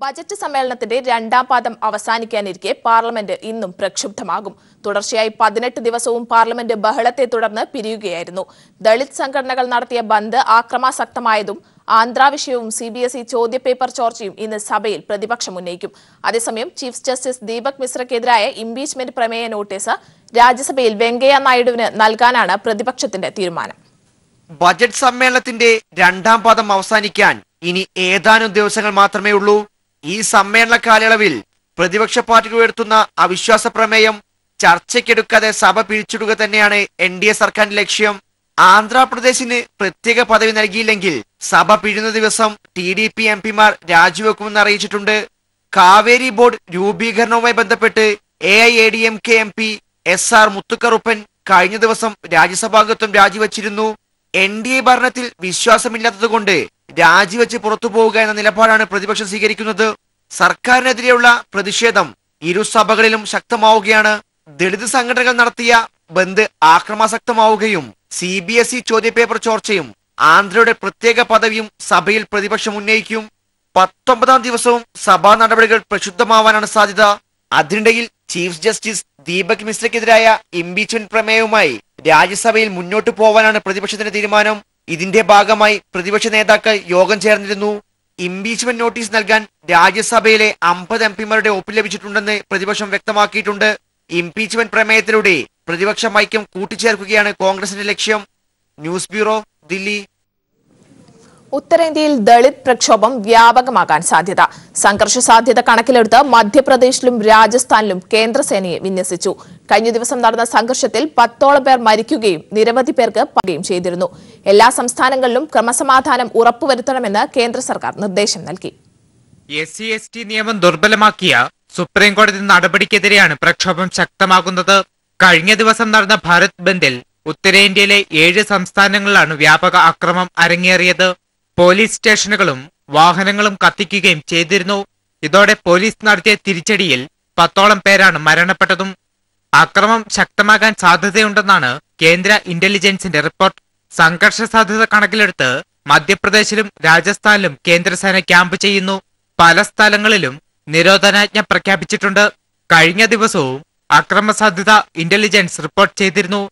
Budget സമ്മേളനത്തിന്റെ രണ്ടാം പാദം അവസാനിക്കാനിരിക്കെ പാർലമെന്റ് ഇന്നും പ്രക്ഷുബ്ധമാകും. തുടർച്ചയായി 18 ദിവസവും പാർലമെന്റ് ബഹളത്തെ തുടർന്ന് പിരിയുകയായിരുന്നു. ദളിത് സംഘടനകൾ നടത്തിയ ബന്ദ് ആക്രമാസക്തമായതും ആന്ധ്ര വിഷയവും CBSE ചോദ്യപേപ്പർ ചോർച്ചയും ഇന്ന് സഭയിൽ പ്രതിപക്ഷം ഉന്നയിക്കും. അതേസമയം ചീഫ് ജസ്റ്റിസ് ദീപക് മിശ്രയ്ക്കെതിരായ ഇംപീച്ച്മെന്റ് പ്രമേയ നോട്ടീസ് രാജ്യസഭയിൽ വെങ്കയ്യ നായിഡുവിന് നൽകാനാണ് പ്രതിപക്ഷത്തിന്റെ തീരുമാനം. ബജറ്റ് സമ്മേളനത്തിന്റെ രണ്ടാം പാദം അവസാനിക്കാൻ ഇനി ഏതാനും ദിവസങ്ങൾ മാത്രമേ ഉള്ളൂ. ഈ സമ്മേളന കാലയളവിൽ പ്രതിപക്ഷ പാർട്ടികൾ ഉയർത്തുന്ന അവിശ്വാസ പ്രമേയം ചർച്ചയ്ക്കെടുക്കാതെ സഭ പിരിച്ചിടുക തന്നെയാണ് NDA സർക്കാരിന്റെ ലക്ഷ്യം. ആന്ധ്രാപ്രദേശിന് പ്രത്യേക പദവി നൽകിയില്ലെങ്കിൽ സഭ പിരിയുന്ന ദിവസം TDP MPമാർ രാജിവെക്കുമെന്ന് അറിയിച്ചിട്ടുണ്ട്. കാവേരി ബോർഡ് രൂപീകരണവുമായി ബന്ധപ്പെട്ട് AIADMK MP SR മുത്തുക്കറുപ്പൻ കഴിഞ്ഞ ദിവസം രാജ്യസഭാംഗത്വം രാജിവെച്ചിരുന്നു. NDA ഭരണത്തിൽ വിശ്വാസമില്ലാത്തതുകൊണ്ട് രാജിവെച്ച് പുറത്തുപോവുക എന്ന നിലപാടാണ് പ്രതിപക്ഷം സ്വീകരിക്കുന്നത്. സർക്കാരിനെതിരെയുള്ള പ്രതിഷേധം ഇരു സഭകളിലും ശക്തമാവുകയാണ്. ദളിത് സംഘടനകൾ നടത്തിയ ബന്ദ് ആക്രമാസക്തമാവുകയും CBSE ചോദ്യപേപ്പർ ചോർച്ചയും ആന്ധ്രയുടെ പ്രത്യേക പദവിയും സഭയിൽ പ്രതിപക്ഷം ഉന്നയിക്കും. 19ാം ദിവസവും സഭാ നടപടികൾ പ്രക്ഷുബ്ധമാവാനാണ് സാധ്യത. അതിനിടയിൽ ചീഫ് ജസ്റ്റിസ് ദീപക് മിശ്രയ്ക്കെതിരായ ഇംപീച്ച്മെന്റ് പ്രമേയവുമായി രാജ്യസഭയിൽ മുന്നോട്ടു പോവാനാണ് പ്രതിപക്ഷത്തിന്റെ തീരുമാനം. ഇതിന്റെ ഭാഗമായി പ്രതിപക്ഷ നേതാക്കൾ യോഗം ചേർന്നിരുന്നു. ഇംപീച്ച്മെന്റ് നോട്ടീസ് നൽകാൻ രാജ്യസഭയിലെ 50 MPമാരുടെ ഒപ്പ് ലഭിച്ചിട്ടുണ്ടെന്ന് പ്രതിപക്ഷം വ്യക്തമാക്കിയിട്ടുണ്ട്. ഇംപീച്ച്മെന്റ് പ്രമേയത്തിലൂടെ പ്രതിപക്ഷ ഐക്യം കൂട്ടിച്ചേർക്കുകയാണ് കോൺഗ്രസിന്റെ ലക്ഷ്യം. News bureau, Delhi. ഉത്തരേന്ത്യയിൽ ദളിത് പ്രക്ഷോഭം വ്യാപകമാകാൻ സാധ്യത. സംഘർഷ സാധ്യത കണക്കിലെടുത്ത് മധ്യപ്രദേശിലും രാജസ്ഥാനിലും കേന്ദ്രസേനയെ വിന്യസിച്ചു. കഴിഞ്ഞ ദിവസം നടന്ന സംഘർഷത്തിൽ 10ഓളം പേർ മരിക്കുകയും നിരവധി പേർക്ക് പകയും ചെയ്തിരുന്നു. എല്ലാ സംസ്ഥാനങ്ങളിലും ക്രമസമാധാനം ഉറപ്പുവരുത്തണമെന്ന് കേന്ദ്ര സർക്കാർ നിർദ്ദേശം നൽകി. SC/ST നിയമം ദുർബലമാക്കിയ സുപ്രീം കോടതി നടപടിക്കെതിരെയാണ് പ്രക്ഷോഭം ശക്തമാകുന്നത്. കഴിഞ്ഞ ദിവസം നടന്ന ഭാരത് ബന്ദിൽ ഉത്തരേന്ത്യയിലെ 7 സംസ്ഥാനങ്ങളിലാണ് വ്യാപക അക്രമം അരങ്ങേറിയത്. പോലീസ് സ്റ്റേഷനുകളും വാഹനങ്ങളും കത്തിക്കുകയും ചെയ്തിരുന്നു. ഇതോടെ പോലീസ് നടത്തിയ തിരിച്ചടിയിൽ 10ഓളം പേരാണ് മരണപ്പെട്ടതും. അക്രമം ശക്തമാകാൻ സാധ്യതയുണ്ടെന്നാണ് കേന്ദ്ര ഇന്റലിജൻസിന്റെ റിപ്പോർട്ട്. സംഘർഷ സാധ്യത കണക്കിലെടുത്ത് മധ്യപ്രദേശിലും രാജസ്ഥാനിലും കേന്ദ്രസേന ക്യാമ്പ് ചെയ്യുന്നു. പല സ്ഥലങ്ങളിലും നിരോധനാജ്ഞ പ്രഖ്യാപിച്ചിട്ടുണ്ട്. കഴിഞ്ഞ ദിവസവും അക്രമ സാധ്യത ഇന്റലിജൻസ് റിപ്പോർട്ട് ചെയ്തിരുന്നു.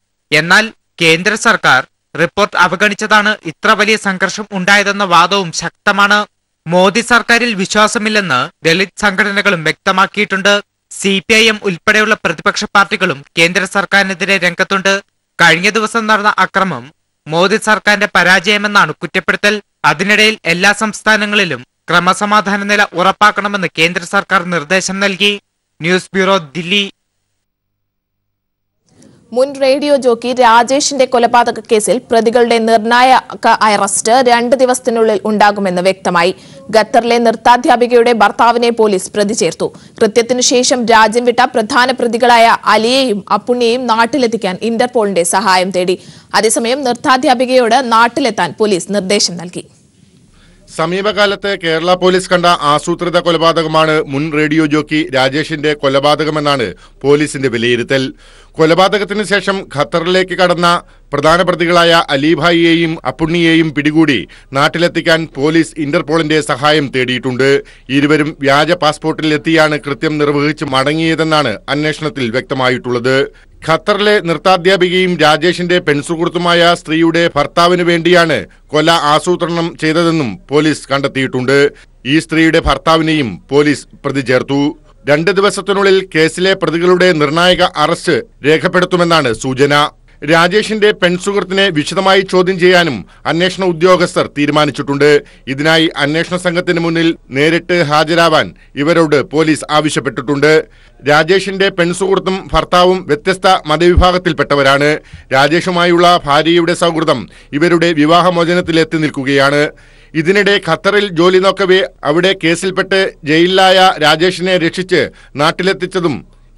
എന്നാൽ കേന്ദ്ര സർക്കാർ റിപ്പോർട്ട് അവഗണിച്ചതാണ് ഇത്ര വലിയ സംഘർഷം ഉണ്ടായതെന്ന വാദവും ശക്തമാണ്. മോദി സർക്കാരിൽ വിശ്വാസമില്ലെന്ന് ദളിത് സംഘടനകളും വ്യക്തമാക്കിയിട്ടുണ്ട്. CPIM ഉൾപ്പെടെയുള്ള പ്രതിപക്ഷ പാർട്ടികളും കേന്ദ്ര സർക്കാരിനെതിരെ രംഗത്തുണ്ട്. കഴിഞ്ഞ ദിവസം നടന്ന അക്രമം മോദി സർക്കാരിന്റെ പരാജയമെന്നാണ് കുറ്റപ്പെടുത്തൽ. അതിനിടയിൽ എല്ലാ സംസ്ഥാനങ്ങളിലും ക്രമസമാധാന നില ഉറപ്പാക്കണമെന്ന് കേന്ദ്ര സർക്കാർ നിർദ്ദേശം നൽകി. News bureau, Delhi. മുൻ റേഡിയോ ജോക്കി രാജേഷിന്റെ കൊലപാതക കേസിൽ പ്രതികളുടെ നിർണായക അറസ്റ്റ് 2 ദിവസത്തിനുള്ളിൽ ഉണ്ടാകുമെന്ന് വ്യക്തമായി. ഖത്തറിലെ നൃത്താധ്യാപികയുടെ ഭർത്താവിനെ പോലീസ് പ്രതി ചേർത്തു. കൃത്യത്തിനു ശേഷം രാജ്യം വിട്ട പ്രധാന പ്രതികളായ അലിയെയും അപ്പുണ്ണിയെയും നാട്ടിലെത്തിക്കാൻ ഇന്റർപോളിന്റെ സഹായം തേടി. അതേസമയം നൃത്താധ്യാപികയോട് നാട്ടിലെത്താൻ പോലീസ് നിർദ്ദേശം നൽകി. സമീപകാലത്ത് കേരള പോലീസ് കണ്ട ആസൂത്രിത കൊലപാതകമാണ് മുൻ റേഡിയോ ജോക്കി രാജേഷിന്റെ കൊലപാതകമെന്നാണ് പോലീസിന്റെ വിലയിരുത്തൽ. കൊലപാതകത്തിന് ശേഷം ഖത്തറിലേക്ക് കടന്ന പ്രധാന പ്രതികളായ അലിഭായിയെയും അപ്പുണ്ണിയെയും പിടികൂടി നാട്ടിലെത്തിക്കാൻ പോലീസ് ഇന്റർപോളിന്റെ സഹായം തേടിയിട്ടുണ്ട്. ഇരുവരും വ്യാജ പാസ്പോർട്ടിൽ എത്തിയാണ് കൃത്യം നിർവഹിച്ച് മടങ്ങിയതെന്നാണ് അന്വേഷണത്തിൽ വ്യക്തമായിട്ടുള്ളത്. ഖത്തറിലെ നൃത്താധ്യാപികയും രാജേഷിന്റെ പെൺസുഹൃത്തുമായ സ്ത്രീയുടെ ഭർത്താവിന് വേണ്ടിയാണ് കൊല ആസൂത്രണം ചെയ്തതെന്നും പോലീസ് കണ്ടെത്തിയിട്ടുണ്ട്. ഈ സ്ത്രീയുടെ ഭർത്താവിനെയും പോലീസ് പ്രതി ചേർത്തു. 2 ദിവസത്തിനുള്ളിൽ കേസിലെ പ്രതികളുടെ നിർണായക അറസ്റ്റ് രേഖപ്പെടുത്തുമെന്നാണ് സൂചന. രാജേഷിന്റെ പെൺസുഹൃത്തിനെ വിശദമായി ചോദ്യം ചെയ്യാനും അന്വേഷണ ഉദ്യോഗസ്ഥർ തീരുമാനിച്ചിട്ടുണ്ട്. ഇതിനായി അന്വേഷണ സംഘത്തിന് മുന്നിൽ നേരിട്ട് ഹാജരാവാൻ ഇവരോട് പോലീസ് ആവശ്യപ്പെട്ടിട്ടുണ്ട്. രാജേഷിന്റെ പെൺസുഹൃത്തും ഭർത്താവും വ്യത്യസ്ത മതവിഭാഗത്തിൽപ്പെട്ടവരാണ്. രാജേഷുമായുള്ള ഭാര്യയുടെ സൗഹൃദം ഇവരുടെ വിവാഹമോചനത്തിലെത്തി നിൽക്കുകയാണ്. ഇതിനിടെ ഖത്തറിൽ ജോലി നോക്കവേ അവിടെ കേസിൽപ്പെട്ട് ജയിലിലായ രാജേഷിനെ രക്ഷിച്ച് നാട്ടിലെത്തിച്ചതും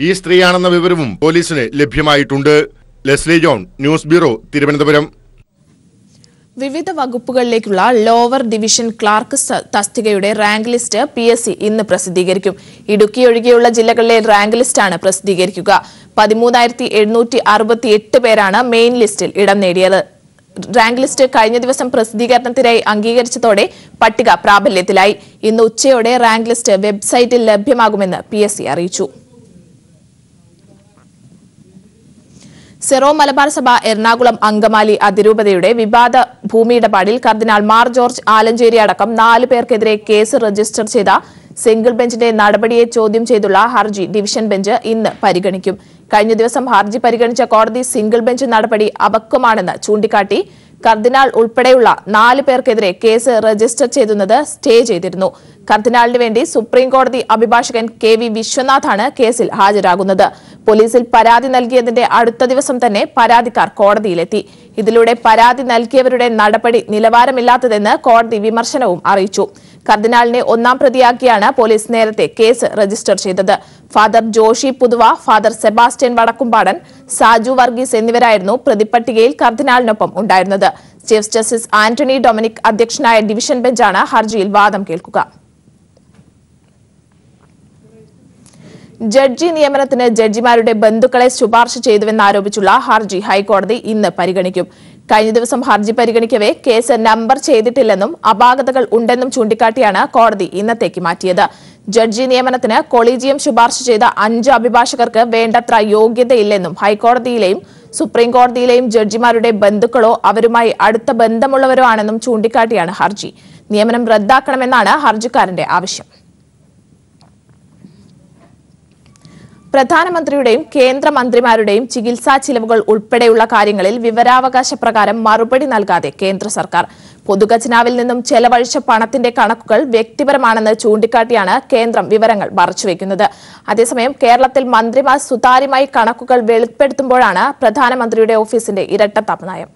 ഈ സ്ത്രീയാണെന്ന വിവരവും പോലീസിന് ലഭ്യമായിട്ടുണ്ട്. Leslie John, news bureau, Thiruvananthapuram. വിവിധ വകുപ്പുകളിലേക്കുള്ള ലോവർ ഡിവിഷൻ ക്ലാർക്ക് തസ്തികയുടെ റാങ്ക് ലിസ്റ്റ് PSC ഇന്ന് പ്രസിദ്ധീകരിക്കും. ഇടുക്കി ഒഴികെയുള്ള ജില്ലകളിലെ റാങ്ക് ലിസ്റ്റാണ് പ്രസിദ്ധീകരിക്കുക. 13,768 പേരാണ് മെയിൻ ലിസ്റ്റിൽ ഇടം നേടിയത്. റാങ്ക് ലിസ്റ്റ് കഴിഞ്ഞ ദിവസം പ്രസിദ്ധീകരണത്തിനായി അംഗീകരിച്ചതോടെ പട്ടിക പ്രാബല്യത്തിലായി. ഇന്ന് ഉച്ചയോടെ റാങ്ക് ലിസ്റ്റ് വെബ്സൈറ്റിൽ ലഭ്യമാകുമെന്ന് PSC അറിയിച്ചു. സെറോ മലബാർ സഭ എറണാകുളം അങ്കമാലി അതിരൂപതയുടെ വിവാദ ഭൂമിയിടപാടിൽ കർദിനാൾ മാർ ജോർജ് ആലഞ്ചേരി അടക്കം 4 പേർക്കെതിരെ കേസ് രജിസ്റ്റർ ചെയ്ത സിംഗിൾ ബെഞ്ചിന്റെ നടപടിയെ ചോദ്യം ചെയ്തുള്ള ഹർജി ഡിവിഷൻ ബെഞ്ച് ഇന്ന് പരിഗണിക്കും. കഴിഞ്ഞ ദിവസം ഹർജി പരിഗണിച്ച കോടതി സിംഗിൾ ബെഞ്ച് നടപടി അപക്വമാണെന്ന് ചൂണ്ടിക്കാട്ടി കർദിനാൾ ഉൾപ്പെടെയുള്ള 4 പേർക്കെതിരെ കേസ് രജിസ്റ്റർ ചെയ്തുന്നത് സ്റ്റേ ചെയ്തിരുന്നു. കർദിനാളിന് വേണ്ടി സുപ്രീം കോടതി അഭിഭാഷകൻ KV വിശ്വനാഥാണ് കേസിൽ ഹാജരാകുന്നത്. പോലീസിൽ പരാതി നൽകിയതിന്റെ അടുത്ത ദിവസം തന്നെ പരാതിക്കാർ കോടതിയിലെത്തി. ഇതിലൂടെ പരാതി നൽകിയവരുടെ നടപടി നിലവാരമില്ലാത്തതെന്ന് കോടതി വിമർശനവും അറിയിച്ചു. കർദിനാളിനെ ഒന്നാം പ്രതിയാക്കിയാണ് പോലീസ് നേരത്തെ കേസ് രജിസ്റ്റർ ചെയ്തത്. ഫാദർ ജോഷി പുതുവ, ഫാദർ സെബാസ്റ്റ്യൻ വടക്കുംപാടൻ, സാജു വർഗീസ് എന്നിവരായിരുന്നു പ്രതിപ്പട്ടികയിൽ കർദിനാളിനൊപ്പം ഉണ്ടായിരുന്നത്. ചീഫ് ജസ്റ്റിസ് ആന്റണി ഡൊമിനിക് അധ്യക്ഷനായ ഡിവിഷൻ ബെഞ്ചാണ് ഹർജിയിൽ വാദം കേൾക്കുക. ജഡ്ജി നിയമനത്തിന് ജഡ്ജിമാരുടെ ബന്ധുക്കളെ ശുപാർശ ചെയ്തുവെന്നാരോപിച്ചുള്ള ഹർജി ഹൈക്കോടതി ഇന്ന് പരിഗണിക്കും. കഴിഞ്ഞ ദിവസം ഹർജി പരിഗണിക്കവേ കേസ് നമ്പർ ചെയ്തിട്ടില്ലെന്നും അപാകതകൾ ഉണ്ടെന്നും ചൂണ്ടിക്കാട്ടിയാണ് കോടതി ഇന്നത്തേക്ക് മാറ്റിയത്. ജഡ്ജി നിയമനത്തിന് കൊളീജിയം ശുപാർശ ചെയ്ത 5 അഭിഭാഷകർക്ക് വേണ്ടത്ര യോഗ്യതയില്ലെന്നും ഹൈക്കോടതിയിലെയും സുപ്രീം കോടതിയിലെയും ജഡ്ജിമാരുടെ ബന്ധുക്കളോ അവരുമായി അടുത്ത ബന്ധമുള്ളവരോ ആണെന്നും ചൂണ്ടിക്കാട്ടിയാണ് ഹർജി. നിയമനം റദ്ദാക്കണമെന്നാണ് ഹർജിക്കാരന്റെ ആവശ്യം. പ്രധാനമന്ത്രിയുടെയും കേന്ദ്രമന്ത്രിമാരുടെയും ചികിത്സാ ചിലവുകൾ ഉൾപ്പെടെയുള്ള കാര്യങ്ങളിൽ വിവരാവകാശ പ്രകാരം മറുപടി നൽകാതെ കേന്ദ്ര സർക്കാർ. പൊതുഖജനാവിൽ നിന്നും ചെലവഴിച്ച പണത്തിന്റെ കണക്കുകൾ വ്യക്തിപരമാണെന്ന് ചൂണ്ടിക്കാട്ടിയാണ് കേന്ദ്രം വിവരങ്ങൾ മറച്ചുവെക്കുന്നത്. അതേസമയം കേരളത്തിൽ മന്ത്രിമാർ സുതാര്യമായി കണക്കുകൾ വെളിപ്പെടുത്തുമ്പോഴാണ് പ്രധാനമന്ത്രിയുടെ ഓഫീസിന്റെ ഇരട്ടത്താപ്പ് നയം.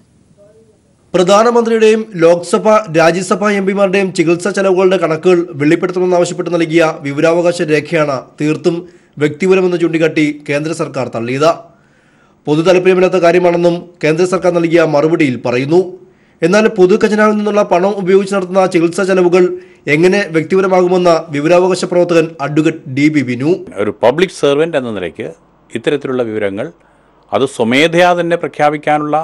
പ്രധാനമന്ത്രിയുടെയും ലോക്സഭ രാജ്യസഭാ MPമാരുടെയും ചികിത്സാ ചെലവുകളുടെ കണക്കുകൾ വെളിപ്പെടുത്തണമെന്നാവശ്യപ്പെട്ട് നൽകിയ വിവരാവകാശ രേഖയാണ് തീർത്തും വ്യക്തിപരമെന്ന് ചൂണ്ടിക്കാട്ടി കേന്ദ്ര സർക്കാർ തള്ളിയത്. പൊതു താൽപര്യമില്ലാത്ത കാര്യമാണെന്നും കേന്ദ്ര സർക്കാർ നൽകിയ മറുപടിയിൽ പറയുന്നു. എന്നാൽ പൊതു ഖജനാവിൽ നിന്നുള്ള പണം ഉപയോഗിച്ച് നടത്തുന്ന ചികിത്സാ ചെലവുകൾ എങ്ങനെ വ്യക്തിപരമാകുമെന്ന വിവരാവകാശ പ്രവർത്തകൻ അഡ്വക്കേറ്റ് DB ബിനു. ഒരു പബ്ലിക് സെർവൻ്റ് എന്ന നിലയ്ക്ക് ഇത്തരത്തിലുള്ള വിവരങ്ങൾ അത് സ്വമേധയാ തന്നെ പ്രഖ്യാപിക്കാനുള്ള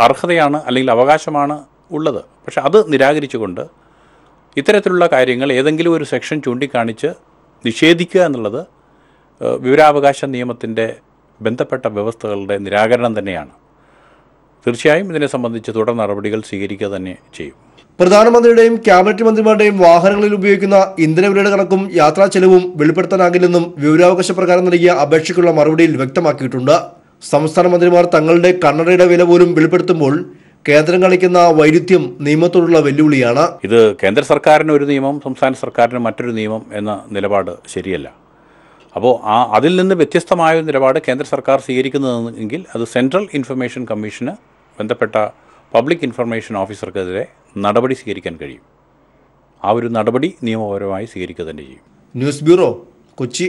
അർഹതയാണ് അല്ലെങ്കിൽ അവകാശമാണ് ഉള്ളത്. പക്ഷെ അത് നിരാകരിച്ചുകൊണ്ട് ഇത്തരത്തിലുള്ള കാര്യങ്ങൾ ഏതെങ്കിലും ഒരു സെക്ഷൻ ചൂണ്ടിക്കാണിച്ച് നിഷേധിക്കുക എന്നുള്ളത് വിവരാവകാശ നിയമത്തിൻ്റെ ബന്ധപ്പെട്ട വ്യവസ്ഥകളുടെ നിരാകരണം തന്നെയാണ്. തീർച്ചയായും ഇതിനെ സംബന്ധിച്ച് തുടർ നടപടികൾ സ്വീകരിക്കുക തന്നെ ചെയ്യും. പ്രധാനമന്ത്രിയുടെയും ക്യാബിനറ്റ് മന്ത്രിമാരുടെയും വാഹനങ്ങളിൽ ഉപയോഗിക്കുന്ന ഇന്ധനവിലയുടെ കണക്കും യാത്രാ ചെലവും വെളിപ്പെടുത്താനാകില്ലെന്നും വിവരാവകാശ പ്രകാരം നൽകിയ അപേക്ഷയ്ക്കുള്ള മറുപടിയിൽ വ്യക്തമാക്കിയിട്ടുണ്ട്. സംസ്ഥാന മന്ത്രിമാർ തങ്ങളുടെ കണ്ണടയുടെ വില പോലും വെളിപ്പെടുത്തുമ്പോൾ കേന്ദ്രം കാണിക്കുന്ന വൈരുദ്ധ്യം നിയമത്തോടുള്ള വെല്ലുവിളിയാണ്. ഇത് കേന്ദ്ര സർക്കാരിന് ഒരു നിയമം, സംസ്ഥാന സർക്കാരിന് മറ്റൊരു നിയമം എന്ന നിലപാട് ശരിയല്ല. അപ്പോൾ അതിൽ നിന്ന് വ്യത്യസ്തമായ ഒരു നിലപാട് കേന്ദ്ര സർക്കാർ സ്വീകരിക്കുന്നതെങ്കിൽ അത് സെൻട്രൽ ഇൻഫർമേഷൻ കമ്മീഷന് ബന്ധപ്പെട്ട പബ്ലിക് ഇൻഫർമേഷൻ ഓഫീസർക്കെതിരെ നടപടി സ്വീകരിക്കാൻ കഴിയും. ആ ഒരു നടപടി നിയമപരമായി സ്വീകരിക്കുക തന്നെ ചെയ്യും. News bureau, Kochi.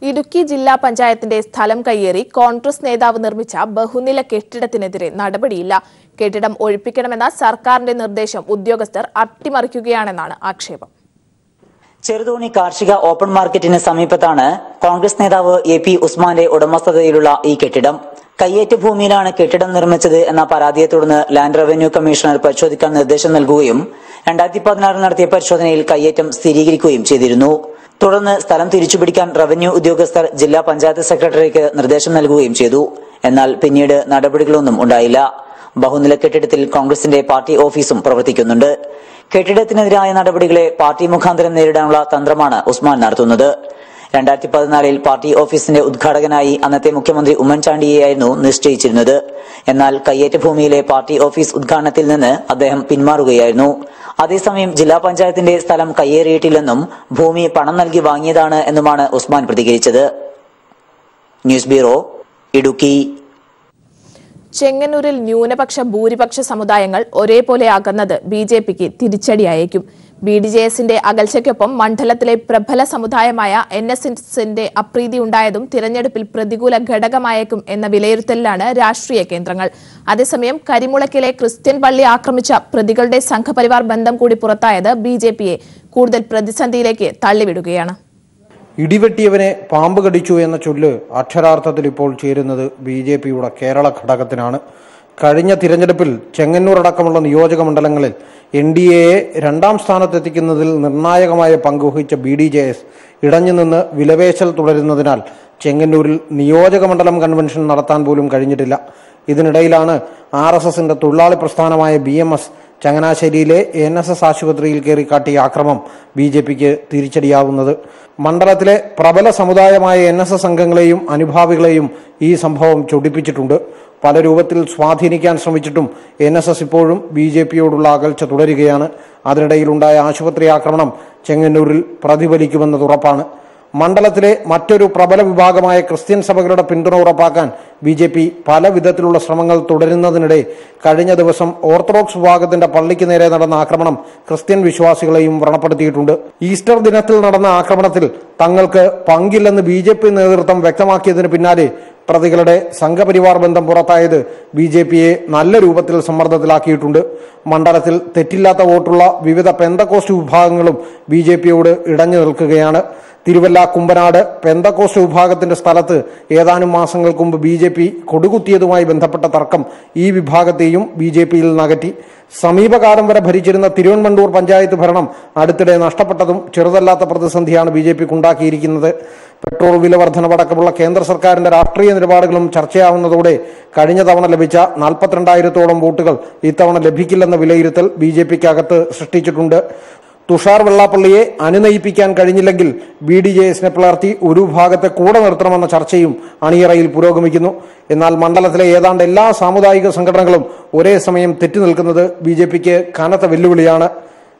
ഇടുക്കി ജില്ലാ പഞ്ചായത്തിന്റെ സ്ഥലം കയ്യേറി കോൺഗ്രസ് നേതാവ് നിർമ്മിച്ച ബഹുനില കെട്ടിടത്തിനെതിരെ നടപടിയില്ല. കെട്ടിടം ഒഴിപ്പിക്കണമെന്ന സർക്കാരിന്റെ നിർദ്ദേശം ഉദ്യോഗസ്ഥർ അട്ടിമറിക്കുകയാണെന്നാണ് ആക്ഷേപം. ചെറുതോണി കാർഷിക ഓപ്പൺ മാർക്കറ്റിന് സമീപത്താണ് കോൺഗ്രസ് നേതാവ് AP ഉസ്മാന്റെ ഉടമസ്ഥതയിലുള്ള ഈ കെട്ടിടം. കയ്യേറ്റ ഭൂമിയിലാണ് കെട്ടിടം നിർമ്മിച്ചത് എന്ന പരാതിയെ തുടർന്ന് ലാൻഡ് റവന്യൂ കമ്മീഷണർ പരിശോധിക്കാൻ നിർദ്ദേശം നൽകുകയും 2016 നടത്തിയ പരിശോധനയിൽ കയ്യേറ്റം സ്ഥിരീകരിക്കുകയും ചെയ്തിരുന്നു. തുടർന്ന് സ്ഥലം തിരിച്ചുപിടിക്കാൻ റവന്യൂ ഉദ്യോഗസ്ഥർ ജില്ലാ പഞ്ചായത്ത് സെക്രട്ടറിക്ക് നിർദ്ദേശം നൽകുകയും ചെയ്തു. എന്നാൽ പിന്നീട് നടപടികളൊന്നും ഉണ്ടായില്ല. ബഹുനില കെട്ടിടത്തിൽ കോൺഗ്രസിന്റെ പാർട്ടി ഓഫീസും പ്രവർത്തിക്കുന്നുണ്ട്. കെട്ടിടത്തിനെതിരായ നടപടികളെ പാർട്ടി മുഖാന്തരം നേരിടാനുള്ള തന്ത്രമാണ് ഉസ്മാൻ നടത്തുന്നത്. 2014 പാർട്ടി ഓഫീസിന്റെ ഉദ്ഘാടകനായി അന്നത്തെ മുഖ്യമന്ത്രി ഉമ്മൻചാണ്ടിയെയായിരുന്നു നിശ്ചയിച്ചിരുന്നത്. എന്നാൽ കയ്യേറ്റ ഭൂമിയിലെ പാർട്ടി ഓഫീസ് ഉദ്ഘാടനത്തിൽ നിന്ന് അദ്ദേഹം പിന്മാറുകയായിരുന്നു. അതേസമയം ജില്ലാ പഞ്ചായത്തിന്റെ സ്ഥലം കയ്യേറിയിട്ടില്ലെന്നും ഭൂമി പണം നൽകി വാങ്ങിയതാണ് എന്നുമാണ് ഉസ്മാൻ പ്രതികരിച്ചത്. News bureau, Idukki. ചെങ്ങന്നൂരിൽ ന്യൂനപക്ഷ ഭൂരിപക്ഷ സമുദായങ്ങൾ ഒരേപോലെ അകന്നത് BJPക്ക് തിരിച്ചടിയായേക്കും. BDJSന്റെ അകൽച്ചയ്ക്കൊപ്പം മണ്ഡലത്തിലെ പ്രബല സമുദായമായ NSSന്റെ അപ്രീതി ഉണ്ടായതും തിരഞ്ഞെടുപ്പിൽ പ്രതികൂല ഘടകമായേക്കും എന്ന വിലയിരുത്തലിലാണ് രാഷ്ട്രീയ കേന്ദ്രങ്ങൾ. അതേസമയം കരിമുളക്കിലെ ക്രിസ്ത്യൻ പള്ളി ആക്രമിച്ച പ്രതികളുടെ സംഘപരിവാർ ബന്ധം കൂടി പുറത്തായത് BJPയെ കൂടുതൽ പ്രതിസന്ധിയിലേക്ക് തള്ളിവിടുകയാണ്. ഇടിവെട്ടിയവനെ പാമ്പ് കടിച്ചു എന്ന ചൊല്ല് അക്ഷരാർത്ഥത്തിൽ ഇപ്പോൾ ചേരുന്നത് BJPയുടെ കേരള ഘടകത്തിനാണ്. കഴിഞ്ഞ തിരഞ്ഞെടുപ്പിൽ ചെങ്ങന്നൂർ അടക്കമുള്ള നിയോജക മണ്ഡലങ്ങളിൽ NDAയെ രണ്ടാം സ്ഥാനത്തെത്തിക്കുന്നതിൽ നിർണായകമായ പങ്കുവഹിച്ച BDJS ഇടഞ്ഞുനിന്ന് വിലപേശൽ തുടരുന്നതിനാൽ ചെങ്ങന്നൂരിൽ നിയോജക മണ്ഡലം കൺവെൻഷൻ നടത്താൻ പോലും കഴിഞ്ഞിട്ടില്ല. ഇതിനിടയിലാണ് RSSന്റെ തൊഴിലാളി പ്രസ്ഥാനമായ BMS ചങ്ങനാശ്ശേരിയിലെ NSS ആശുപത്രിയിൽ കയറി കാട്ടിയ ആക്രമം BJPക്ക് തിരിച്ചടിയാവുന്നത്. മണ്ഡലത്തിലെ പ്രബല സമുദായമായ NSS അംഗങ്ങളെയും അനുഭാവികളെയും ഈ സംഭവം ചൊടിപ്പിച്ചിട്ടുണ്ട്. പല രൂപത്തിൽ സ്വാധീനിക്കാൻ ശ്രമിച്ചിട്ടും NSS ഇപ്പോഴും BJPയോടുള്ള അകൽച്ച തുടരുകയാണ്. അതിനിടയിലുണ്ടായ ആശുപത്രി ആക്രമണം ചെങ്ങന്നൂരിൽ പ്രതിഫലിക്കുമെന്നത് ഉറപ്പാണ്. മണ്ഡലത്തിലെ മറ്റൊരു പ്രബല വിഭാഗമായ ക്രിസ്ത്യൻ സഭകളുടെ പിന്തുണ ഉറപ്പാക്കാൻ BJP പല വിധത്തിലുള്ള ശ്രമങ്ങൾ തുടരുന്നതിനിടെ കഴിഞ്ഞ ദിവസം ഓർത്തഡോക്സ് വിഭാഗത്തിന്റെ പള്ളിക്ക് നേരെ നടന്ന ആക്രമണം ക്രിസ്ത്യൻ വിശ്വാസികളെയും വ്രണപ്പെടുത്തിയിട്ടുണ്ട്. ഈസ്റ്റർ ദിനത്തിൽ നടന്ന ആക്രമണത്തിൽ തങ്ങൾക്ക് പങ്കില്ലെന്ന് BJP നേതൃത്വം വ്യക്തമാക്കിയതിന് പിന്നാലെ പ്രതികളുടെ സംഘപരിവാർ ബന്ധം പുറത്തായത് BJPയെ നല്ല രൂപത്തിൽ സമ്മർദ്ദത്തിലാക്കിയിട്ടുണ്ട്. മണ്ഡലത്തിൽ തെറ്റില്ലാത്ത വോട്ടുള്ള വിവിധ പെന്തക്കോസ്റ്റ് വിഭാഗങ്ങളും BJPയോട് ഇടഞ്ഞു നിൽക്കുകയാണ്. തിരുവല്ല കുമ്പനാട് പെന്തക്കോസ്റ്റ് വിഭാഗത്തിന്റെ സ്ഥലത്ത് ഏതാനും മാസങ്ങൾക്ക് മുമ്പ് BJP കൊടുകുത്തിയതുമായി ബന്ധപ്പെട്ട തർക്കം ഈ വിഭാഗത്തെയും BJPയിൽ നകറ്റി. സമീപകാലം വരെ ഭരിച്ചിരുന്ന തിരുവൻമണ്ടൂർ പഞ്ചായത്ത് ഭരണം അടുത്തിടെ നഷ്ടപ്പെട്ടതും ചെറുതല്ലാത്ത പ്രതിസന്ധിയാണ് BJPക്കുണ്ടാക്കിയിരിക്കുന്നത്. പെട്രോൾ വില വർധനവടക്കമുള്ള കേന്ദ്ര സർക്കാരിന്റെ രാഷ്ട്രീയ നിലപാടുകളും ചർച്ചയാവുന്നതോടെ കഴിഞ്ഞ തവണ ലഭിച്ച 42,000-ഓളം വോട്ടുകൾ ഇത്തവണ ലഭിക്കില്ലെന്ന വിലയിരുത്തൽ BJPക്കകത്ത് സൃഷ്ടിച്ചിട്ടുണ്ട്. തുഷാർ വെള്ളാപ്പള്ളിയെ അനുനയിപ്പിക്കാൻ കഴിഞ്ഞില്ലെങ്കിൽ BDJSനെ പിളർത്തി ഒരു വിഭാഗത്തെ കൂടെ നിർത്തണമെന്ന ചർച്ചയും അണിയറയിൽ പുരോഗമിക്കുന്നു. എന്നാൽ മണ്ഡലത്തിലെ ഏതാണ്ട് എല്ലാ സാമുദായിക സംഘടനകളും ഒരേ സമയം തെറ്റി നിൽക്കുന്നത് BJPക്ക് കനത്ത വെല്ലുവിളിയാണ്.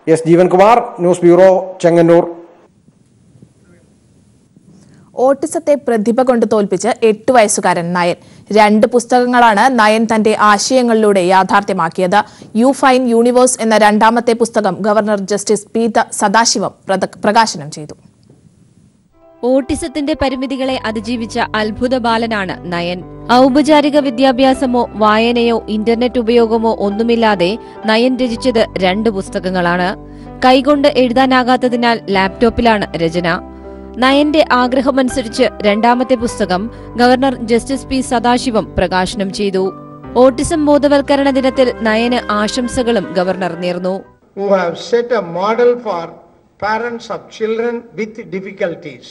S Jeevankumar, news bureau, Chengannur. ഓട്ടിസത്തെ പ്രതിഭ കൊണ്ട് തോൽപ്പിച്ച് 8 വയസ്സുകാരൻ നയൻ. 2 പുസ്തകങ്ങളാണ് നയൻ തന്റെ ആശയങ്ങളിലൂടെ യാഥാർത്ഥ്യമാക്കിയത്. യു ഫൈൻ യൂണിവേഴ്സ് എന്ന രണ്ടാമത്തെ പുസ്തകം ഗവർണർ ജസ്റ്റിസ് P. സദാശിവം പ്രകാശനം ചെയ്തു. ഓട്ടിസത്തിന്റെ പരിമിതികളെ അതിജീവിച്ച അത്ഭുത ബാലനാണ് നയൻ. ഔപചാരിക വിദ്യാഭ്യാസമോ വായനയോ ഇന്റർനെറ്റ് ഉപയോഗമോ ഒന്നുമില്ലാതെ നയൻ രചിച്ചത് 2 പുസ്തകങ്ങളാണ്. കൈകൊണ്ട് എഴുതാനാകാത്തതിനാൽ ലാപ്ടോപ്പിലാണ് രചന. നയന്റെ ആഗ്രഹമനുസരിച്ച് രണ്ടാമത്തെ പുസ്തകം ഗവർണർ ജസ്റ്റിസ് P. സദാശിവം പ്രകാശനം ചെയ്തു. ഓട്ടിസം ബോധവൽക്കരണ ദിനത്തിൽ നയന് ആശംസകളും ഗവർണർ നേർന്നു. Who have set a model for parents of children with difficulties.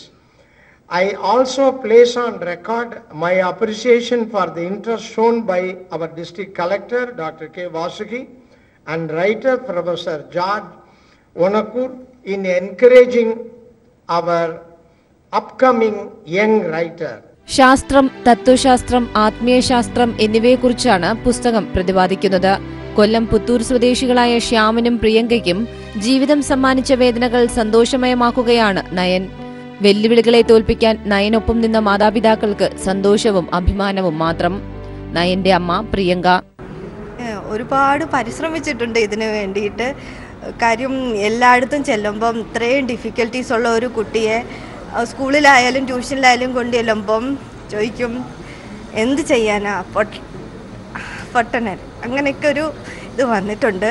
I also place on record my appreciation for the interest shown by our district collector Dr. K. Vasuki and writer Professor George Onakur in encouraging our upcoming young writer. ശാസ്ത്രം, തത്വശാസ്ത്രം, ആത്മീയശാസ്ത്രം എന്നിവയെക്കുറിച്ചാണ് പുസ്തകം പ്രതിപാദിക്കുന്നത്. കൊല്ലം പുത്തൂർ സ്വദേശികളായ ശ്യാമനും പ്രിയങ്കയ്ക്കും ജീവിതം സമ്മാനിച്ച വേദനകൾ സന്തോഷമയമാക്കുകയാണ് nine. വെല്ലുവിളികളെ തോൽപ്പിക്കാൻ നയനൊപ്പം നിന്ന മാതാപിതാക്കൾക്ക് സന്തോഷവും അഭിമാനവും മാത്രം. നയന്റെ അമ്മ പ്രിയങ്ക ഒരുപാട് പരിശ്രമിച്ചിട്ടുണ്ട് ഇതിനു വേണ്ടിയിട്ട്. കാര്യം എല്ലായിടത്തും ചെല്ലുമ്പം ഇത്രയും ഡിഫിക്കൽട്ടീസ് ഉള്ള ഒരു കുട്ടിയെ സ്കൂളിലായാലും ട്യൂഷനിലായാലും കൊണ്ട് ചെല്ലുമ്പം ചോദിക്കും എന്ത് ചെയ്യാനാ പൊട്ടനൻ, അങ്ങനെയൊക്കെ ഒരു ഇത് വന്നിട്ടുണ്ട്.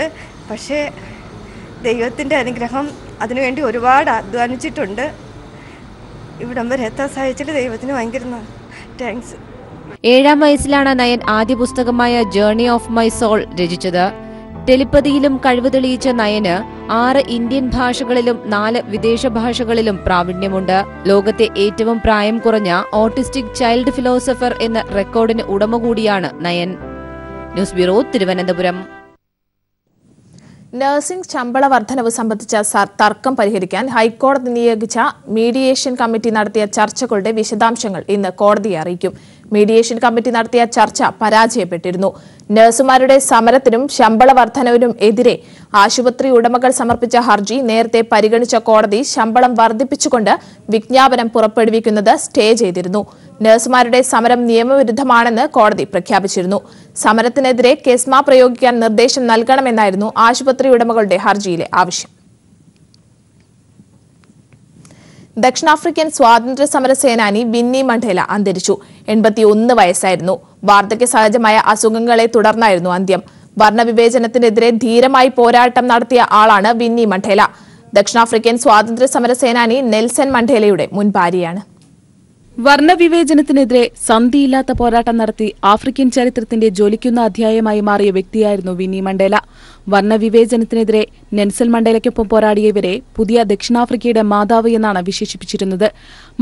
പക്ഷേ ദൈവത്തിൻ്റെ അനുഗ്രഹം അതിനുവേണ്ടി ഒരുപാട് അധ്വാനിച്ചിട്ടുണ്ട്. ഇവിടം വരെ എത്താൻ സാധിച്ചിട്ട് ദൈവത്തിന് ഭയങ്കര താങ്ക്സ്. 7-ാം വയസ്സിലാണ് നയൻ ആദ്യ പുസ്തകമായ ജേർണി ഓഫ് മൈ സോൾ രചിച്ചത്. ടെലിപ്പതിയിലും കഴിവ് തെളിയിച്ച നയന് 6 ഇന്ത്യൻ ഭാഷകളിലും 4 വിദേശ ഭാഷകളിലും പ്രാവീണ്യമുണ്ട്. ലോകത്തെ ഏറ്റവും പ്രായം കുറഞ്ഞ ഓട്ടിസ്റ്റിക് ചൈൽഡ് ഫിലോസഫർ എന്ന റെക്കോർഡിന് ഉടമ കൂടിയാണ് nine. News bureau, Thiruvananthapuram. Nursing ശമ്പള വർധനവ് സംബന്ധിച്ച തർക്കം പരിഹരിക്കാൻ ഹൈക്കോടതി നിയോഗിച്ച മീഡിയേഷൻ കമ്മിറ്റി നടത്തിയ ചർച്ചകളുടെ വിശദാംശങ്ങൾ ഇന്ന് കോടതിയെ അറിയിക്കും. മീഡിയേഷൻ കമ്മിറ്റി നടത്തിയ ചർച്ച പരാജയപ്പെട്ടിരുന്നു. നഴ്സുമാരുടെ സമരത്തിനും ശമ്പള വർധനവിനും എതിരെ ആശുപത്രി ഉടമകൾ സമർപ്പിച്ച ഹർജി നേരത്തെ പരിഗണിച്ച കോടതി ശമ്പളം വർദ്ധിപ്പിച്ചുകൊണ്ട് വിജ്ഞാപനം പുറപ്പെടുവിക്കുന്നത് സ്റ്റേ ചെയ്തിരുന്നു. നഴ്സുമാരുടെ സമരം നിയമവിരുദ്ധമാണെന്ന് കോടതി പ്രഖ്യാപിച്ചിരുന്നു. സമരത്തിനെതിരെ കെസ്മ പ്രയോഗിക്കാൻ നിർദ്ദേശം നൽകണമെന്നായിരുന്നു ആശുപത്രി ഉടമകളുടെ ഹർജിയിലെ ആവശ്യം. ദക്ഷിണാഫ്രിക്കൻ സ്വാതന്ത്ര്യ സമര സേനാനി വിന്നി മണ്ഡേല അന്തരിച്ചു. 81 വയസ്സായിരുന്നു. വാർദ്ധക്യ സഹജമായ അസുഖങ്ങളെ തുടർന്നായിരുന്നു അന്ത്യം. വർണ്ണവിവേചനത്തിനെതിരെ ധീരമായി പോരാട്ടം നടത്തിയ ആളാണ് വിന്നി മണ്ഡേല. ദക്ഷിണാഫ്രിക്കൻ സ്വാതന്ത്ര്യ സമര സേനാനി നെൽസൺ മണ്ടേലയുടെ മുൻ ഭാര്യയാണ്. വർണ്ണവിവേചനത്തിനെതിരെ സന്ധിയില്ലാത്ത പോരാട്ടം നടത്തി ആഫ്രിക്കൻ ചരിത്രത്തിന്റെ ജ്വലിക്കുന്ന അധ്യായമായി മാറിയ വ്യക്തിയായിരുന്നു വിന്നി മണ്ടേല. വർണ്ണവിവേചനത്തിനെതിരെ നെൽസൺ മണ്ടേലയ്ക്കൊപ്പം പോരാടിയ ഇവരെ പുതിയ ദക്ഷിണാഫ്രിക്കയുടെ മാതാവ് എന്നാണ് വിശേഷിപ്പിച്ചിരുന്നത്.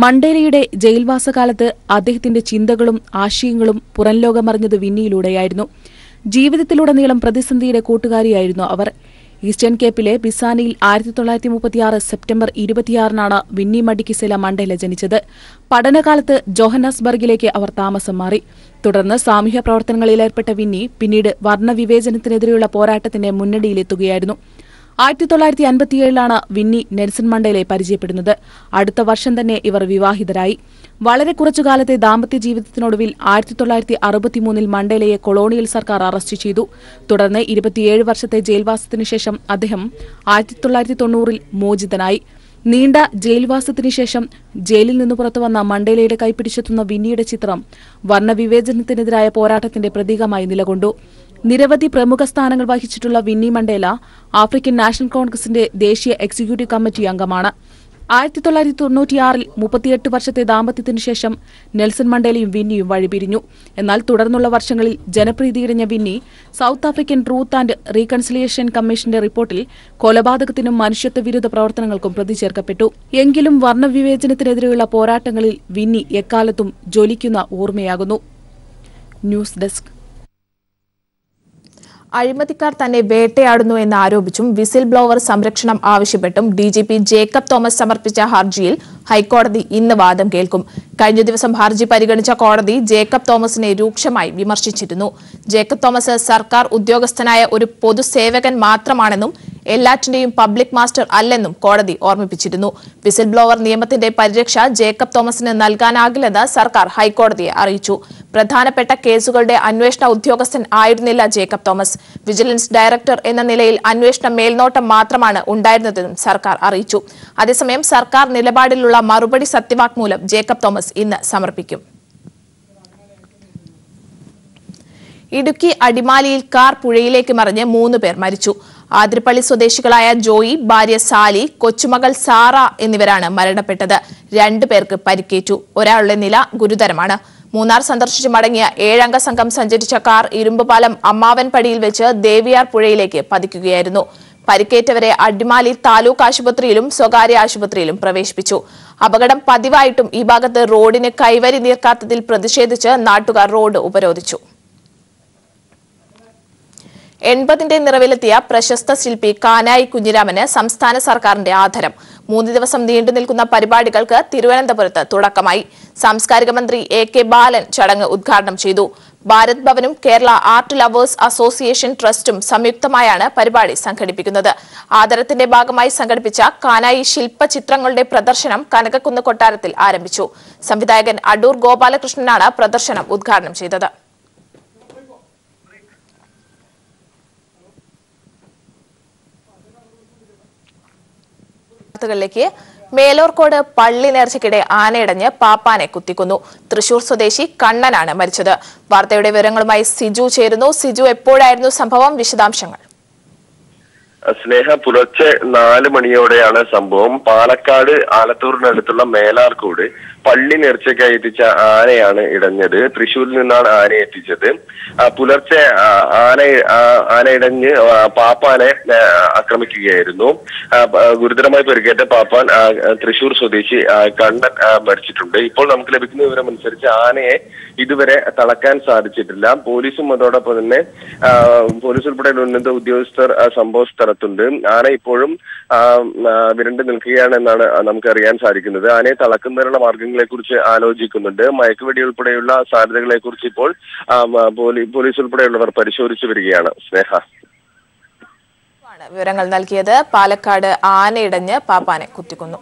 മണ്ടേലയുടെ ജയിൽവാസകാലത്ത് അദ്ദേഹത്തിന്റെ ചിന്തകളും ആശയങ്ങളും പുറംലോകമറിഞ്ഞത് വിന്നിയിലൂടെയായിരുന്നു. ജീവിതത്തിലുടനീളം പ്രതിസന്ധിയുടെ കൂട്ടുകാരിയായിരുന്നു അവർ. ഈസ്റ്റേൺ കേപ്പിലെ ബിസാനിയിൽ 1936 സെപ്റ്റംബർ 26 വിന്നി മഡിക്കിസെല മണ്ടേല ജനിച്ചത്. പഠനകാലത്ത് ജോഹന്നാസ്ബർഗിലേക്ക് അവർ താമസം മാറി. തുടർന്ന് സാമൂഹ്യ പ്രവർത്തനങ്ങളിൽ ഏർപ്പെട്ട വിന്നി പിന്നീട് വർണ്ണവിവേചനത്തിനെതിരെയുള്ള പോരാട്ടത്തിന്റെ മുന്നണിയിലെത്തുകയായിരുന്നു. 1957 വിന്നി നെൽസൺ മണ്ടേലയെ പരിചയപ്പെടുന്നത്. അടുത്ത വർഷം തന്നെ ഇവർ വിവാഹിതരായി. വളരെ കുറച്ചുകാലത്തെ ദാമ്പത്യ ജീവിതത്തിനൊടുവിൽ 1963 മണ്ടേലയെ കൊളോണിയൽ സർക്കാർ അറസ്റ്റ് ചെയ്തു. തുടർന്ന് 27 വർഷത്തെ ജയിൽവാസത്തിനുശേഷം അദ്ദേഹം 1990 മോചിതനായി. നീണ്ട ജയിൽവാസത്തിനുശേഷം ജയിലിൽ നിന്ന് പുറത്തുവന്ന മണ്ടേലയുടെ കൈപ്പിടിച്ചെത്തുന്ന വിന്നിയുടെ ചിത്രം വർണ്ണവിവേചനത്തിനെതിരായ പോരാട്ടത്തിന്റെ പ്രതീകമായി നിലകൊണ്ടു. നിരവധി പ്രമുഖ സ്ഥാനങ്ങൾ വഹിച്ചിട്ടുള്ള വിന്നി മണ്ടേല ആഫ്രിക്കൻ നാഷണൽ കോൺഗ്രസിന്റെ ദേശീയ എക്സിക്യൂട്ടീവ് കമ്മിറ്റി അംഗമാണ്. 1996 38 വർഷത്തെ ദാമ്പത്യത്തിനു ശേഷം നെൽസൺ മണ്ടേലയും വിന്നിയും വഴിപിരിഞ്ഞു. എന്നാൽ തുടർന്നുള്ള വർഷങ്ങളിൽ ജനപ്രീതിയിടഞ്ഞ Winnie South African truth and reconciliation കമ്മീഷന്റെ റിപ്പോർട്ടിൽ കൊലപാതകത്തിനും മനുഷ്യത്വ വിരുദ്ധ പ്രവർത്തനങ്ങൾക്കും പ്രതി ചേർക്കപ്പെട്ടു. എങ്കിലും വർണ്ണവിവേചനത്തിനെതിരെയുള്ള പോരാട്ടങ്ങളിൽ വിന്നി എക്കാലത്തും ജ്വലിക്കുന്ന ഓർമ്മയാകുന്നു. News desk. അഴിമതിക്കാർ തന്നെ വേട്ടയാടുന്നു എന്ന് ആരോപിച്ചും വിസിൽ ബ്ലോവർ സംരക്ഷണം ആവശ്യപ്പെട്ടും DGP ജേക്കബ് തോമസ് സമർപ്പിച്ച ഹർജിയിൽ ഹൈക്കോടതി ഇന്ന് വാദം കേൾക്കും. കഴിഞ്ഞ ദിവസം ഹർജി പരിഗണിച്ച കോടതി ജേക്കബ് തോമസിനെ രൂക്ഷമായി വിമർശിച്ചിരുന്നു. ജേക്കബ് തോമസ് സർക്കാർ ഉദ്യോഗസ്ഥനായ ഒരു പൊതുസേവകൻ മാത്രമാണെന്നും എല്ലാറ്റിന്റെയും പബ്ലിക് മാസ്റ്റർ അല്ലെന്നും കോടതി ഓർമ്മിപ്പിച്ചിരുന്നു. വിസിൽ ബ്ലോവർ നിയമത്തിന്റെ പരിരക്ഷ ജേക്കബ് തോമസിന് നൽകാനാകില്ലെന്ന് സർക്കാർ ഹൈക്കോടതിയെ അറിയിച്ചു. പ്രധാനപ്പെട്ട കേസുകളുടെ അന്വേഷണ ഉദ്യോഗസ്ഥൻ ആയിരുന്നില്ല ജേക്കബ് തോമസ്. വിജിലൻസ് ഡയറക്ടർ എന്ന നിലയിൽ അന്വേഷണ മേൽനോട്ടം മാത്രമാണ് ഉണ്ടായിരുന്നതെന്നും സർക്കാർ അറിയിച്ചു. അതേസമയം സർക്കാർ നിലപാടിലുള്ള മറുപടി സത്യവാങ്മൂലം ജേക്കബ് തോമസ് ഇന്ന് സമർപ്പിക്കും. ഇടുക്കി അടിമാലിയിൽ കാർ പുഴയിലേക്ക് മറിഞ്ഞ് 3 പേർ മരിച്ചു. ആതിരപ്പള്ളി സ്വദേശികളായ ജോയി, ഭാര്യ സാലി, കൊച്ചുമകൾ സാറ എന്നിവരാണ് മരണപ്പെട്ടത്. 2 പേർക്ക് പരിക്കേറ്റു. ഒരാളുടെ നില ഗുരുതരമാണ്. മൂന്നാർ സന്ദർശിച്ച് മടങ്ങിയ 7 അംഗ സംഘം സഞ്ചരിച്ച കാർ ഇരുമ്പുപാലം അമ്മാവൻപടിയിൽ വെച്ച് ദേവിയാർ പുഴയിലേക്ക് പതിക്കുകയായിരുന്നു. പരിക്കേറ്റവരെ അടിമാലി താലൂക്ക് ആശുപത്രിയിലും സ്വകാര്യ ആശുപത്രിയിലും പ്രവേശിപ്പിച്ചു. അപകടം പതിവായിട്ടും ഈ ഭാഗത്ത് റോഡിന് കൈവരി നീർക്കാത്തതിൽ പ്രതിഷേധിച്ച് നാട്ടുകാർ റോഡ് ഉപരോധിച്ചു. 80ന്റെ നിറവിലെത്തിയ പ്രശസ്ത ശില്പി കാനായി കുഞ്ഞിരാമന് സംസ്ഥാന സർക്കാരിന്റെ ആദരം. 3 ദിവസം നീണ്ടു നിൽക്കുന്ന പരിപാടികൾക്ക് തിരുവനന്തപുരത്ത് തുടക്കമായി. സാംസ്കാരിക മന്ത്രി AK ബാലൻ ചടങ്ങ് ഉദ്ഘാടനം ചെയ്തു. ഭാരത് ഭവനും കേരള ആർട്ട് ലവേഴ്സ് അസോസിയേഷൻ ട്രസ്റ്റും സംയുക്തമായാണ് പരിപാടി സംഘടിപ്പിക്കുന്നത്. ആദരത്തിന്റെ ഭാഗമായി സംഘടിപ്പിച്ച കാനായി ശില്പചിത്രങ്ങളുടെ പ്രദർശനം കനകക്കുന്ന് കൊട്ടാരത്തിൽ ആരംഭിച്ചു. സംവിധായകൻ അടൂർ ഗോപാലകൃഷ്ണനാണ് പ്രദർശനം ഉദ്ഘാടനം ചെയ്തത്. മേലോർക്കോട് പള്ളി നേർച്ചയ്ക്കിടെ ആനയിടഞ്ഞ് പാപ്പാനെ കുത്തിക്കൊന്നു. തൃശൂർ സ്വദേശി കണ്ണനാണ് മരിച്ചത്. വാർത്തയുടെ വിവരങ്ങളുമായി സിജു ചേരുന്നു. സിജു, എപ്പോഴായിരുന്നു സംഭവം? വിശദാംശങ്ങൾ. സ്നേഹ, പുലർച്ചെ 4 മണിയോടെയാണ് സംഭവം. പാലക്കാട് ആലത്തൂരിനടുത്തുള്ള മേലാർക്കോട് പള്ളി നേർച്ചയ്ക്കായി എത്തിച്ച ആനയാണ് ഇടഞ്ഞത്. തൃശ്ശൂരിൽ നിന്നാണ് ആനയെ എത്തിച്ചത്. പുലർച്ചെ ആന ഇടഞ്ഞ് പാപ്പാനെ ആക്രമിക്കുകയായിരുന്നു. ഗുരുതരമായി പരിക്കേറ്റ പാപ്പാൻ തൃശ്ശൂർ സ്വദേശി കണ്ണൻ മരിച്ചിട്ടുണ്ട്. ഇപ്പോൾ നമുക്ക് ലഭിക്കുന്ന വിവരമനുസരിച്ച് ആനയെ ഇതുവരെ തളക്കാൻ സാധിച്ചിട്ടില്ല. പോലീസും അതോടൊപ്പം തന്നെ പോലീസ് ഉൾപ്പെടെ ഉന്നത ഉദ്യോഗസ്ഥർ സംഭവ സ്ഥലത്തുണ്ട്. ആന ഇപ്പോഴും വിരണ്ടു നിൽക്കുകയാണെന്നാണ് നമുക്കറിയാൻ സാധിക്കുന്നത്. ആനയെ തളക്കുന്നതിനുള്ള മാർഗങ്ങളെ കുറിച്ച് ആലോചിക്കുന്നുണ്ട്. മയക്കുവെടി ഉൾപ്പെടെയുള്ള സാധ്യതകളെ കുറിച്ച് ഇപ്പോൾ പോലീസ് ഉൾപ്പെടെയുള്ളവർ പരിശോധിച്ചു വരികയാണ്. സ്നേഹ, വിവരങ്ങൾ നൽകിയത്. പാലക്കാട് ആനയിടഞ്ഞ് പാപ്പാനെ കുത്തിക്കൊന്നു.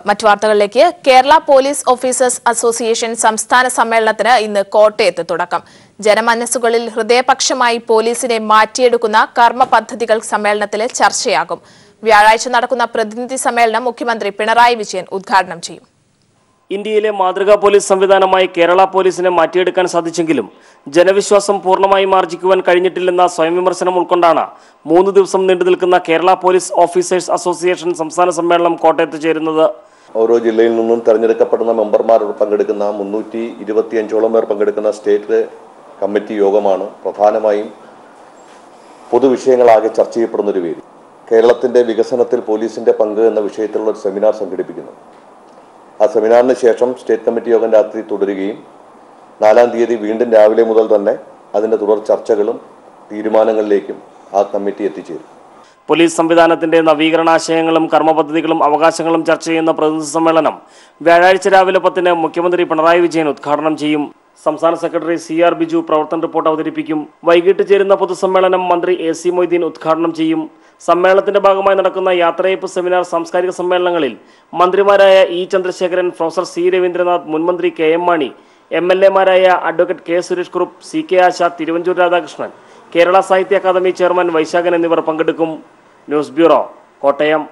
മറ്റു വാർത്തകളിലേക്ക്. കേരള പോലീസ് ഓഫീസേഴ്സ് അസോസിയേഷൻ സംസ്ഥാന സമ്മേളനത്തിന് ഇന്ന് കോട്ടയത്ത് തുടക്കം. ജനമനസ്സുകളിൽ ഹൃദയപക്ഷമായി പോലീസിനെ മാറ്റിയെടുക്കുന്ന കർമ്മ പദ്ധതികൾ സമ്മേളനത്തിൽ ചർച്ചയാകും. വ്യാഴാഴ്ച നടക്കുന്ന പ്രതിനിധി സമ്മേളനം മുഖ്യമന്ത്രി പിണറായി വിജയൻ ഉദ്ഘാടനം ചെയ്യും. ഇന്ത്യയിലെ മാതൃകാ പോലീസ് സംവിധാനമായി കേരള പോലീസിനെ മാറ്റിയെടുക്കാൻ സാധിച്ചെങ്കിലും ജനവിശ്വാസം പൂർണ്ണമായും ആർജിക്കുവാൻ കഴിഞ്ഞിട്ടില്ലെന്ന സ്വയം വിമർശനം ഉൾക്കൊണ്ടാണ് 3 ദിവസം നീണ്ടു നിൽക്കുന്ന കേരള പോലീസ് ഓഫീസേഴ്സ് അസോസിയേഷൻ സംസ്ഥാന സമ്മേളനം കോട്ടയത്ത് ചേരുന്നത്. ഓരോ ജില്ലയിൽ നിന്നും തെരഞ്ഞെടുക്കപ്പെടുന്ന മെമ്പർമാർ പങ്കെടുക്കുന്ന 325ഓളം പേർ പങ്കെടുക്കുന്ന സ്റ്റേറ്റ് കമ്മിറ്റി യോഗമാണ് പ്രധാനമായും പൊതുവിഷയങ്ങളാകെ ചർച്ച ചെയ്യപ്പെടുന്നൊരു വേദി. കേരളത്തിന്റെ വികസനത്തിൽ പോലീസിന്റെ പങ്ക് എന്ന വിഷയത്തിലുള്ള ഒരു സെമിനാർ സംഘടിപ്പിക്കുന്നു. ആ സെമിനാറിന് ശേഷം സ്റ്റേറ്റ് കമ്മിറ്റി യോഗം രാത്രി തുടരുകയും 4-ാം തീയതി വീണ്ടും രാവിലെ മുതൽ തന്നെ അതിന്റെ തുടർ ചർച്ചകളും തീരുമാനങ്ങളിലേക്കും ആ കമ്മിറ്റി എത്തിച്ചേരും. പോലീസ് സംവിധാനത്തിന്റെ നവീകരണാശയങ്ങളും കർമ്മപദ്ധതികളും അവകാശങ്ങളും ചർച്ച ചെയ്യുന്ന പ്രതിനിധി സമ്മേളനം വ്യാഴാഴ്ച രാവിലെ 10-ന് മുഖ്യമന്ത്രി പിണറായി വിജയൻ ഉദ്ഘാടനം ചെയ്യും. സംസ്ഥാന സെക്രട്ടറി CR ബിജു പ്രവർത്തന റിപ്പോർട്ട് അവതരിപ്പിക്കും. വൈകിട്ട് ചേരുന്ന പൊതുസമ്മേളനം മന്ത്രി AC മൊയ്തീൻ ഉദ്ഘാടനം ചെയ്യും. സമ്മേളനത്തിന്റെ ഭാഗമായി നടക്കുന്ന യാത്രയയപ്പ് സെമിനാർ സാംസ്കാരിക സമ്മേളനങ്ങളിൽ മന്ത്രിമാരായ E Chandrasekharan, professor C Raveendranath, മുൻമന്ത്രി KM മാണി, MLA-മാരായ advocate K Suresh Kurup, CK Asha, Thiruvanchoor Radhakrishnan, Kerala Sahitya Akademi chairman Vaisakhan എന്നിവർ പങ്കെടുക്കും. News bureau, Kottayam.